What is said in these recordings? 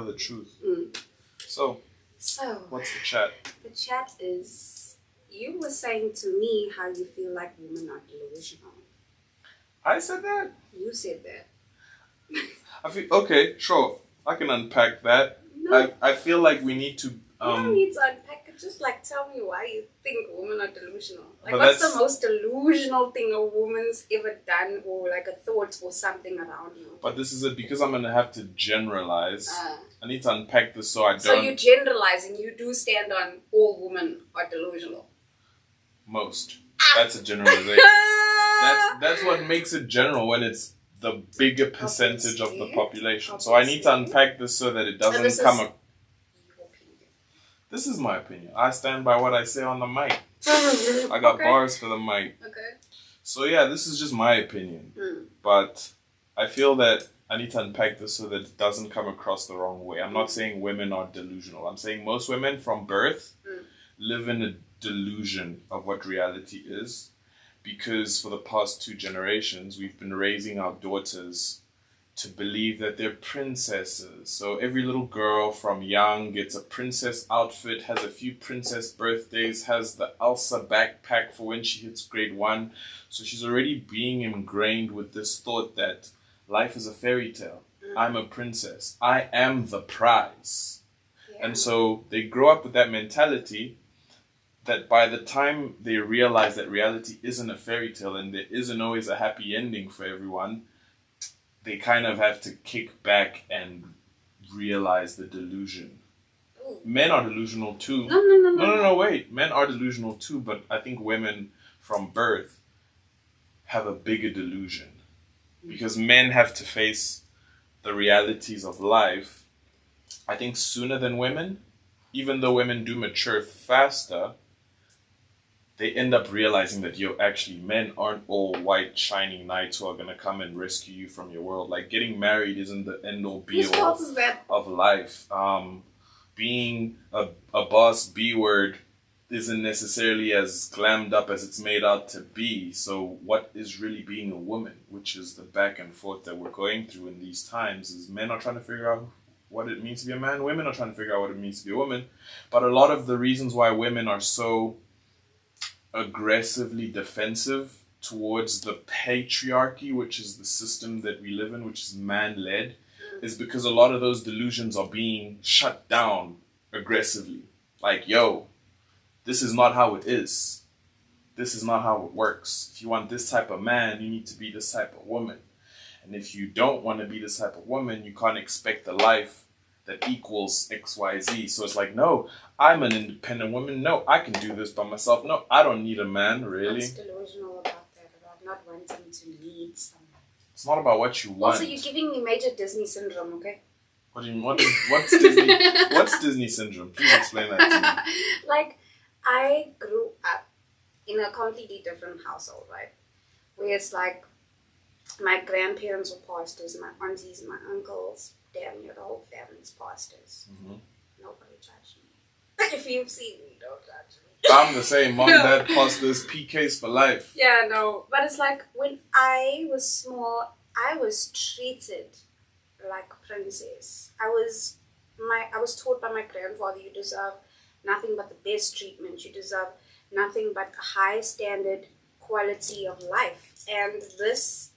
know the truth. Mm. So, So, what's the chat? the chat is, you were saying to me how you feel like women are delusional. I said that? You said that. I feel, okay, sure. I can unpack that. No. I feel like we need to... You don't need to unpack it. Just like tell me why you think women are delusional. Like, But what's that's- the most delusional thing a woman's ever done, or like a thought or something around you? But this is it, because I'm going to have to generalize. I need to unpack this so I don't... So you're generalizing. You do stand on all women are delusional. Most. That's a generalization. That's what makes it general, when it's the bigger percentage of the population. So I need to unpack this so that it doesn't come... Your opinion. This is my opinion. I stand by what I say on the mic. I got bars for the mic. Okay. So yeah, this is just my opinion. But I feel that I need to unpack this so that it doesn't come across the wrong way. I'm not saying women are delusional. I'm saying most women from birth live in a delusion of what reality is. Because for the past 2 generations, we've been raising our daughters to believe that they're princesses. So every little girl from young gets a princess outfit, has a few princess birthdays, has the Elsa backpack for when she hits grade 1. So she's already being ingrained with this thought that life is a fairy tale. I'm a princess. I am the prize. Yeah. And so they grow up with that mentality that by the time they realize that reality isn't a fairy tale and there isn't always a happy ending for everyone, they kind of have to kick back and realize the delusion. Ooh. Men are delusional too. No, wait. Men are delusional too, but I think women from birth have a bigger delusion. Because men have to face the realities of life, I think, sooner than women. Even though women do mature faster, they end up realizing that, actually, men aren't all white, shining knights who are going to come and rescue you from your world. Like, getting married isn't the end-all, be-all of life. Being a boss B-word isn't necessarily as glammed up as it's made out to be. So what is really being a woman, which is the back and forth that we're going through in these times, is men are trying to figure out what it means to be a man. Women are trying to figure out what it means to be a woman. But a lot of the reasons why women are so aggressively defensive towards the patriarchy, which is the system that we live in, which is man-led, is because a lot of those delusions are being shut down aggressively. Like, this is not how it is. This is not how it works. If you want this type of man, you need to be this type of woman. And if you don't want to be this type of woman, you can't expect a life that equals XYZ. So it's like, no, I'm an independent woman. No, I can do this by myself. No, I don't need a man, really. What's delusional about that? About not wanting to lead someone? It's not about what you want. Also, you're giving me major Disney syndrome, okay? What do you mean? What's Disney? What's Disney syndrome? Please explain that to me. Like, I grew up in a completely different household, right? Where it's like, my grandparents were pastors, my aunties and my uncles, damn near the whole family's pastors. Nobody judged me. If you've seen me, don't judge me. I'm the same. Mom, dad, pastors, PKs for life. Yeah, no. But it's like, when I was small, I was treated like a princess. I was taught by my grandfather, you deserve nothing but the best treatment. You deserve nothing but a high standard quality of life. And this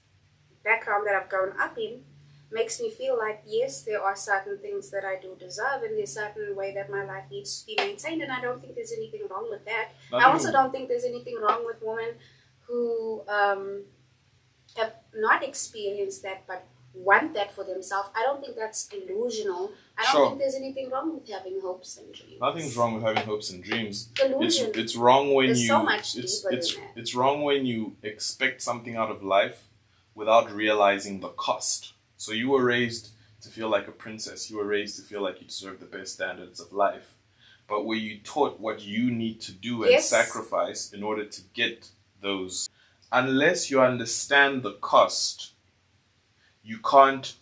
background that I've grown up in makes me feel like, yes, there are certain things that I do deserve, and there's a certain way that my life needs to be maintained, and I don't think there's anything wrong with that. I also don't think there's anything wrong with women who have not experienced that but want that for themselves. I don't think that's delusional. I don't think there's anything wrong with having hopes and dreams. Nothing's wrong with having hopes and dreams. Delusion. It's wrong when there's you... so much deeper than that. It's wrong when you expect something out of life without realizing the cost. So you were raised to feel like a princess. You were raised to feel like you deserve the best standards of life. But were you taught what you need to do and sacrifice in order to get those? Unless you understand the cost, you can't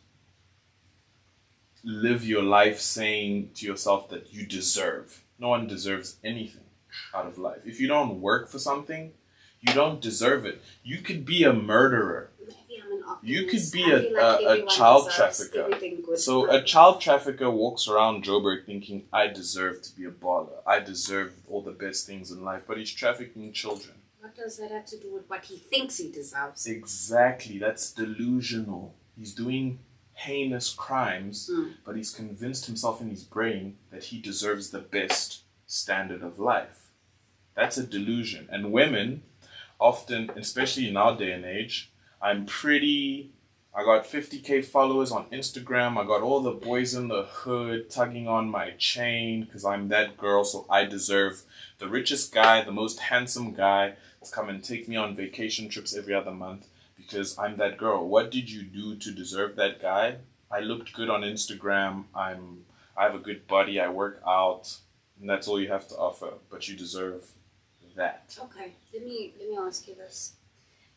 live your life saying to yourself that you deserve. No one deserves anything out of life. If you don't work for something, you don't deserve it. You could be a murderer. Maybe I'm an You could be I feel like a everyone child deserves trafficker. everything good. So a child trafficker walks around Joburg thinking, I deserve to be a baller. I deserve all the best things in life. But he's trafficking children. What does that have to do with what he thinks he deserves? Exactly. That's delusional. He's doing heinous crimes, but he's convinced himself in his brain that he deserves the best standard of life. That's a delusion. And women often, especially in our day and age, I got 50K followers on Instagram. I got all the boys in the hood tugging on my chain because I'm that girl, so I deserve the richest guy, the most handsome guy to come and take me on vacation trips every other month because I'm that girl. What did you do to deserve that guy? I looked good on Instagram. I have a good body. I work out, and that's all you have to offer. But you deserve that. Okay, let me ask you this.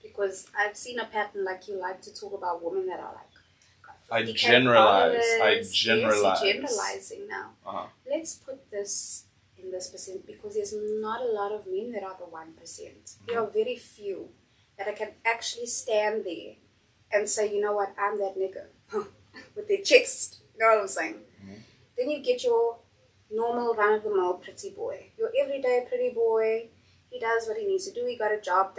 Because I've seen a pattern, like you like to talk about women that are like I 50K generalize. followers. Yes, you're Generalize. generalizing now. Uh-huh. Let's put this in this percent because there's not a lot of men that are the 1%. There are very few that I can actually stand there and say, you know what, I'm that nigga with their chest. You know what I'm saying? Mm-hmm. Then you get your normal run-of-the-mill pretty boy, your everyday pretty boy. He does what he needs to do. He got a job,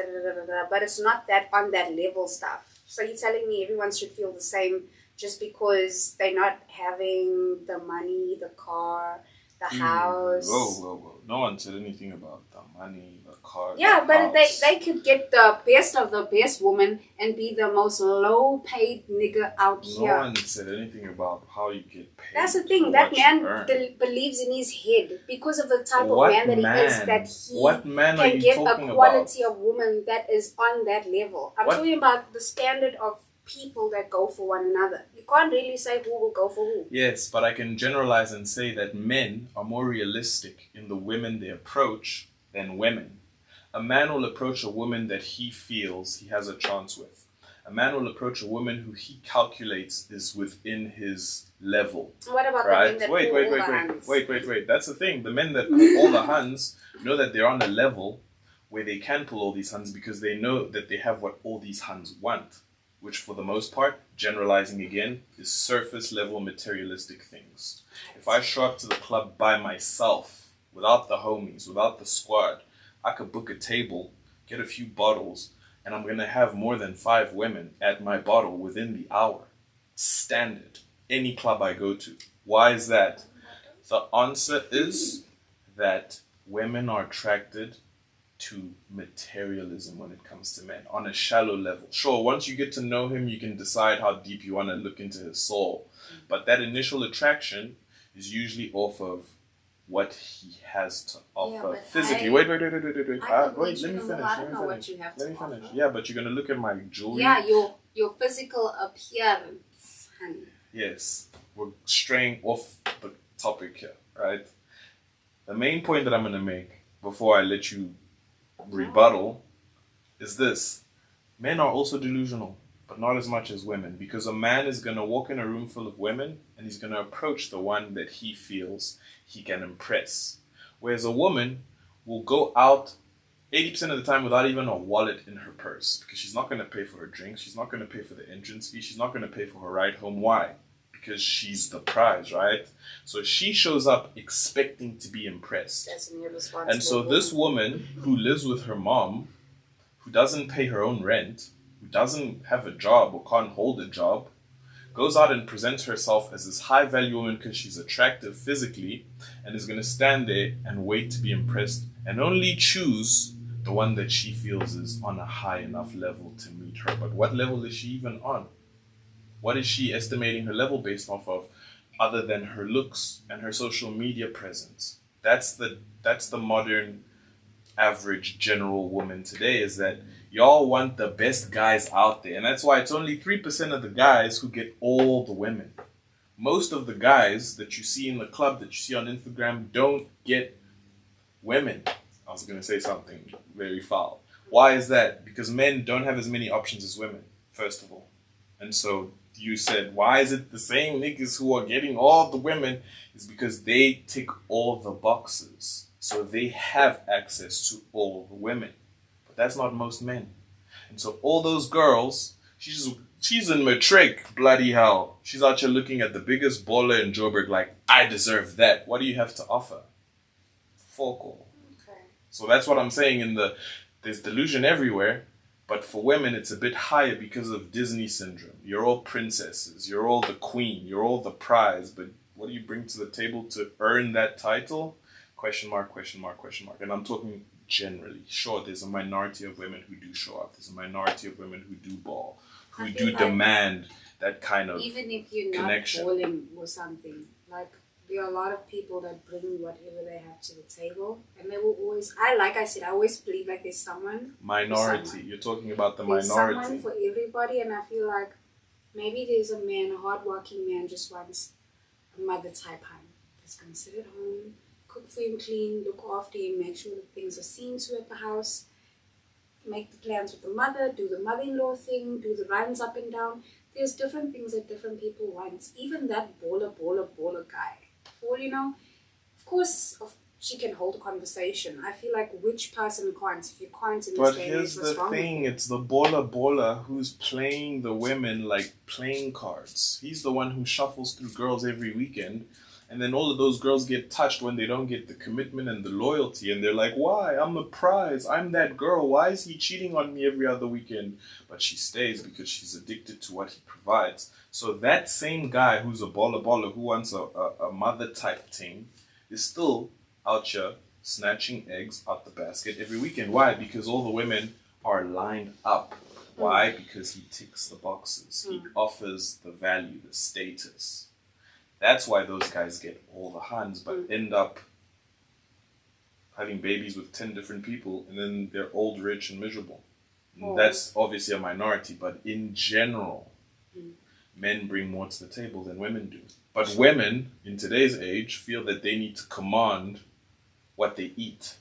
but it's not that on that level stuff. So you're telling me everyone should feel the same just because they're not having the money, the car, the house. Whoa. No one said anything about the money, the car. Yeah, the but house. they could get the best of the best woman and be the most low-paid nigga out No here. one said anything about how you get paid. That's the thing. That man believes in his head because of the type of man that he is. That he can get a quality of woman that is on that level. I'm talking about the standard of people that go for one another. You can't really say who will go for who. Yes, but I can generalize and say that men are more realistic in the women they approach than women. A man will approach a woman that he feels he has a chance with. A man will approach a woman who he calculates is within his level. What about the men that pull all the Huns? Wait. That's the thing. The men that pull all the Huns know that they're on a level where they can pull all these Huns because they know that they have what all these Huns want. Which for the most part, generalizing again, is surface level materialistic things. If I show up to the club by myself, without the homies, without the squad, I could book a table, get a few bottles, and I'm going to have more than 5 women at my bottle within the hour. Standard. Any club I go to. Why is that? The answer is that women are attracted to materialism when it comes to men on a shallow level. Sure, once you get to know him, you can decide how deep you want to look into his soul. But that initial attraction is usually off of what he has to offer physically. Wait. Let me finish. Yeah, but you're going to look at my jewelry. Yeah, your physical appearance, honey. Yes, we're straying off the topic here, right? The main point that I'm going to make before I let you rebuttal is this: men are also delusional, but not as much as women, because a man is going to walk in a room full of women and he's going to approach the one that he feels he can impress, whereas a woman will go out 80% of the time without even a wallet in her purse, because she's not going to pay for her drinks, she's not going to pay for the entrance fee, she's not going to pay for her ride home. Why? Because she's the prize, right? So she shows up expecting to be impressed. That's an irresponsible and so this woman who lives with her mom, who doesn't pay her own rent, who doesn't have a job or can't hold a job, goes out and presents herself as this high value woman because she's attractive physically and is going to stand there and wait to be impressed and only choose the one that she feels is on a high enough level to meet her. But what level is she even on? What is she estimating her level based off of other than her looks and her social media presence? That's the modern average general woman today, is that y'all want the best guys out there. And that's why it's only 3% of the guys who get all the women. Most of the guys that you see in the club, that you see on Instagram, don't get women. I was going to say something very foul. Why is that? Because men don't have as many options as women, first of all. And so you said, why is it the same niggas who are getting all the women? Is because they tick all the boxes. So they have access to all the women. But that's not most men. And so all those girls She's in matric, bloody hell. She's out here looking at the biggest baller in Joburg like, I deserve that. What do you have to offer? Fuck all. Okay. So that's what I'm saying there's delusion everywhere, but for women it's a bit higher because of Disney syndrome. You're all princesses, you're all the queen, you're all the prize, but what do you bring to the table to earn that title? Question mark, question mark, question mark. And I'm talking generally. Sure, there's a minority of women who do show up. There's a minority of women who do ball, who do demand that kind of even if you're connection. Not balling or something, like there are a lot of people that bring whatever they have to the table, and they will always. I said, I always believe like there's someone. Minority. You're talking about the there's minority. Someone for everybody, and I feel like maybe there's a man, a hardworking man, just wants a mother type hand that's gonna sit at home, cook for him, clean, look after him, make sure that things are seen to at the house, make the plans with the mother, do the mother-in-law thing, do the runs up and down. There's different things that different people want. Even that baller guy. For all you know, of course, she can hold a conversation. I feel like which person can't? If you can't in this day and age, what's wrong? But here's the thing, it's the baller who's playing the women like playing cards. He's the one who shuffles through girls every weekend. And then all of those girls get touched when they don't get the commitment and the loyalty. And they're like, why? I'm the prize. I'm that girl. Why is he cheating on me every other weekend? But she stays because she's addicted to what he provides. So that same guy who's a baller who wants a mother type thing is still out here snatching eggs out the basket every weekend. Why? Because all the women are lined up. Why? Because he ticks the boxes. He offers the value, the status. That's why those guys get all the hands, but end up having babies with 10 different people, and then they're old, rich, and miserable. That's obviously a minority, but in general, men bring more to the table than women do. But women, in today's age, feel that they need to command what they eat.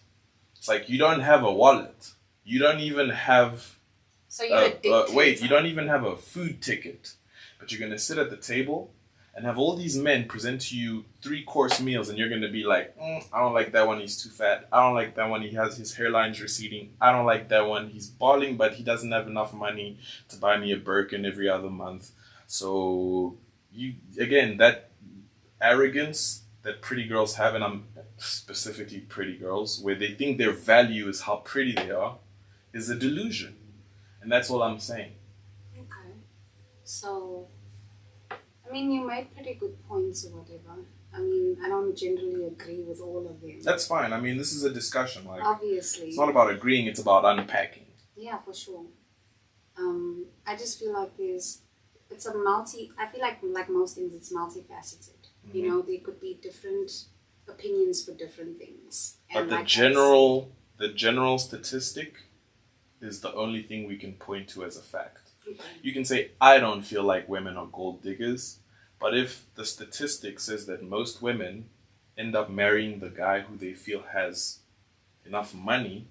It's like, you don't have a wallet. You don't even have... So you're a dictator. You don't even have a food ticket. But you're going to sit at the table and have all these men present to you 3-course meals, and you're going to be like, I don't like that one, he's too fat. I don't like that one, he has his hairline's receding. I don't like that one, he's balling, but he doesn't have enough money to buy me a Birkin every other month. So, that arrogance that pretty girls have, and I'm specifically pretty girls, where they think their value is how pretty they are, is a delusion. And that's all I'm saying. Okay. So... I mean, you made pretty good points or whatever. I mean, I don't generally agree with all of them. That's fine. I mean, this is a discussion. Like, obviously. It's not about agreeing, it's about unpacking. Yeah, for sure. I just feel like I feel like most things, it's multifaceted. Mm-hmm. You know, there could be different opinions for different things. But the general statistic is the only thing we can point to as a fact. Okay. You can say, I don't feel like women are gold diggers, but if the statistic says that most women end up marrying the guy who they feel has enough money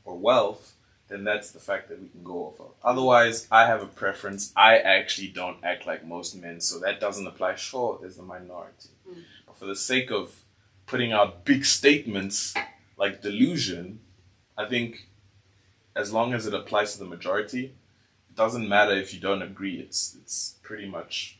or wealth, then that's the fact that we can go off of. Otherwise, I have a preference. I actually don't act like most men, so that doesn't apply. Sure, there's the minority. But for the sake of putting out big statements like delusion, I think as long as it applies to the majority, doesn't matter if you don't agree. It's pretty much